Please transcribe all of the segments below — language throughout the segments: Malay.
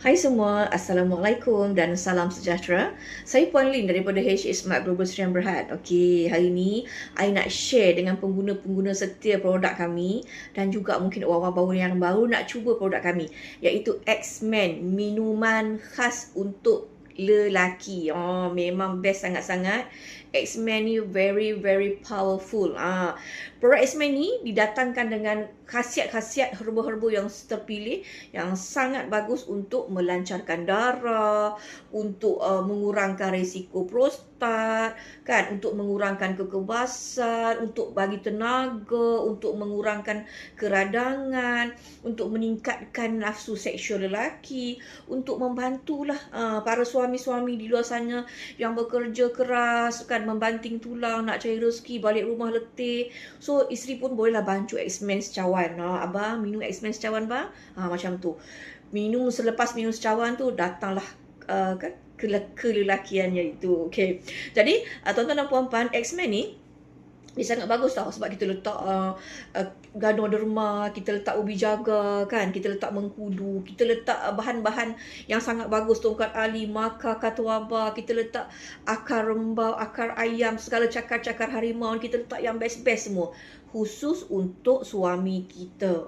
Hai semua, Assalamualaikum dan salam sejahtera. Saya Puan Lin daripada HH Smart Global Sdn Bhd. Okey, hari ni I nak share dengan pengguna-pengguna setia produk kami dan juga mungkin orang-orang baru yang baru nak cuba produk kami, iaitu X-Men, minuman khas untuk lelaki. Memang best sangat-sangat. X-Men ni very powerful. Produk X-Men ni didatangkan dengan khasiat-khasiat herba-herba yang terpilih yang sangat bagus untuk melancarkan darah, untuk mengurangkan risiko prostat, kan, untuk mengurangkan kekebasan, untuk bagi tenaga, untuk mengurangkan keradangan, untuk meningkatkan nafsu seksual lelaki, untuk membantulah para suami-suami di luar sana yang bekerja keras, kan, membanting tulang, nak cari rezeki, balik rumah letih. So, isteri pun bolehlah bancu X-Men secawan. Abang, minum X-Men secawan, bang. Macam tu. Selepas minum secawan tu, datanglah kan, kelelakiannya itu. Okay. Jadi, tuan-tuan dan puan-puan, X-Men ni, dia sangat bagus tau sebab kita letak ganoderma, kita letak ubi jaga, kan, kita letak mengkudu, kita letak bahan-bahan yang sangat bagus, tongkat ali, maka, katuaba, kita letak akar rembau, akar ayam, segala cakar-cakar harimau, kita letak yang best-best semua. Khusus untuk suami kita.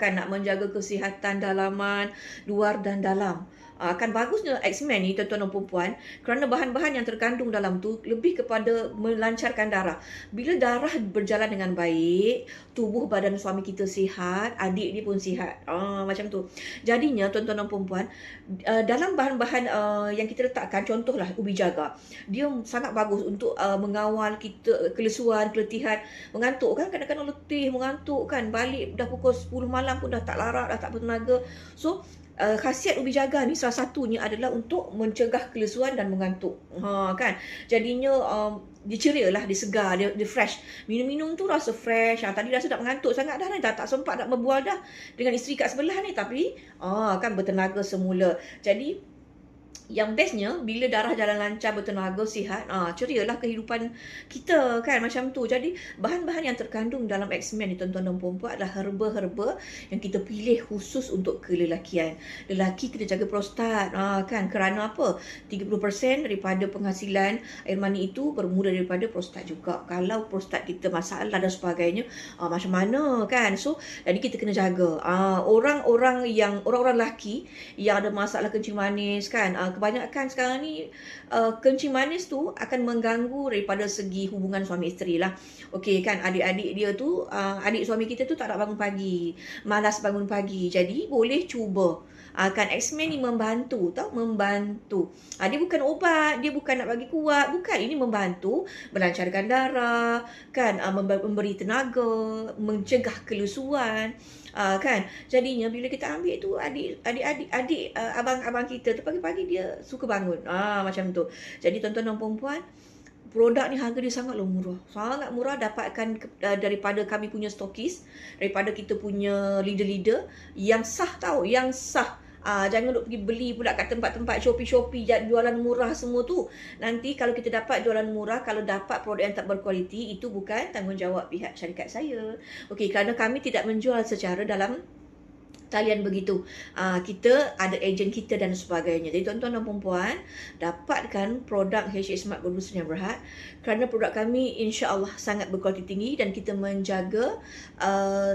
Kan, nak menjaga kesihatan dalaman, luar dan dalam. Kan bagusnya X-Men ni, tuan-tuan dan puan-puan, kerana bahan-bahan yang terkandung dalam tu lebih kepada melancarkan darah. Bila darah berjalan dengan baik, tubuh badan suami kita sihat, adik dia pun sihat. Macam tu. Jadinya tuan-tuan dan puan-puan, dalam bahan-bahan yang kita letakkan, contohlah ubi jaga. Dia sangat bagus untuk mengawal kita kelesuan, keletihan, mengantuk kan, kadang-kadang letih, mengantuk kan, balik dah pukul 10 malam pun dah tak larat, dah tak bertenaga. So, khasiat ubi jaga ni salah satunya adalah untuk mencegah kelesuan dan mengantuk. Kan. Jadinya dia ceria lah, dia segar, dia fresh. Minum-minum tu rasa fresh. Tadi rasa tak mengantuk sangat dah ni, tak sempat nak berbual dah dengan isteri kat sebelah ni, tapi kan bertenaga semula. Jadi yang bestnya bila darah jalan lancar, bertenaga, sihat, cerialah kehidupan kita, kan, macam tu. Jadi bahan-bahan yang terkandung dalam X-Men ni, tuan-tuan dan puan-puan, adalah herba-herba yang kita pilih khusus untuk kelelakian. Lelaki kena jaga prostat, kan, kerana apa? 30% daripada penghasilan air mani itu bermula daripada prostat juga. Kalau prostat kita masalah dan sebagainya, macam mana, kan? So, jadi kita kena jaga. Orang-orang lelaki yang ada masalah kencing manis, kan, kebanyakan sekarang ni kencing manis tu akan mengganggu daripada segi hubungan suami isteri lah. Okey, kan, adik-adik dia tu, adik suami kita tu tak nak bangun pagi, malas bangun pagi. Jadi boleh cuba. Kan, X-Men ni membantu tau, membantu. Dia bukan ubat, dia bukan nak bagi kuat, bukan. Ini membantu melancarkan darah, kan, memberi tenaga, mencegah kelesuan. Kan, jadinya bila kita ambil tu, adik-adik, abang-abang kita tu pagi-pagi dia suka bangun. Macam tu. Jadi tuan-tuan dan puan-puan, produk ni harga dia sangatlah murah. Sangat murah, dapatkan daripada kami punya stokis, daripada kita punya leader-leader yang sah tau, yang sah. Jangan duk pergi beli pula kat tempat-tempat Shopee jualan murah semua tu. Nanti kalau kita dapat jualan murah, kalau dapat produk yang tak berkualiti, itu bukan tanggungjawab pihak syarikat saya. Okey, kerana kami tidak menjual secara dalam talian begitu. Kita ada ejen kita dan sebagainya. Jadi tuan-tuan dan puan-puan, dapatkan produk HH Smart Global Sdn Bhd kerana produk kami insya-Allah sangat berkualiti tinggi dan kita menjaga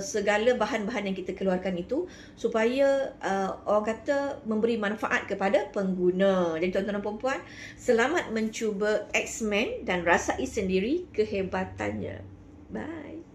segala bahan-bahan yang kita keluarkan itu supaya orang kata memberi manfaat kepada pengguna. Jadi tuan-tuan dan puan-puan, selamat mencuba X-Men dan rasai sendiri kehebatannya. Bye.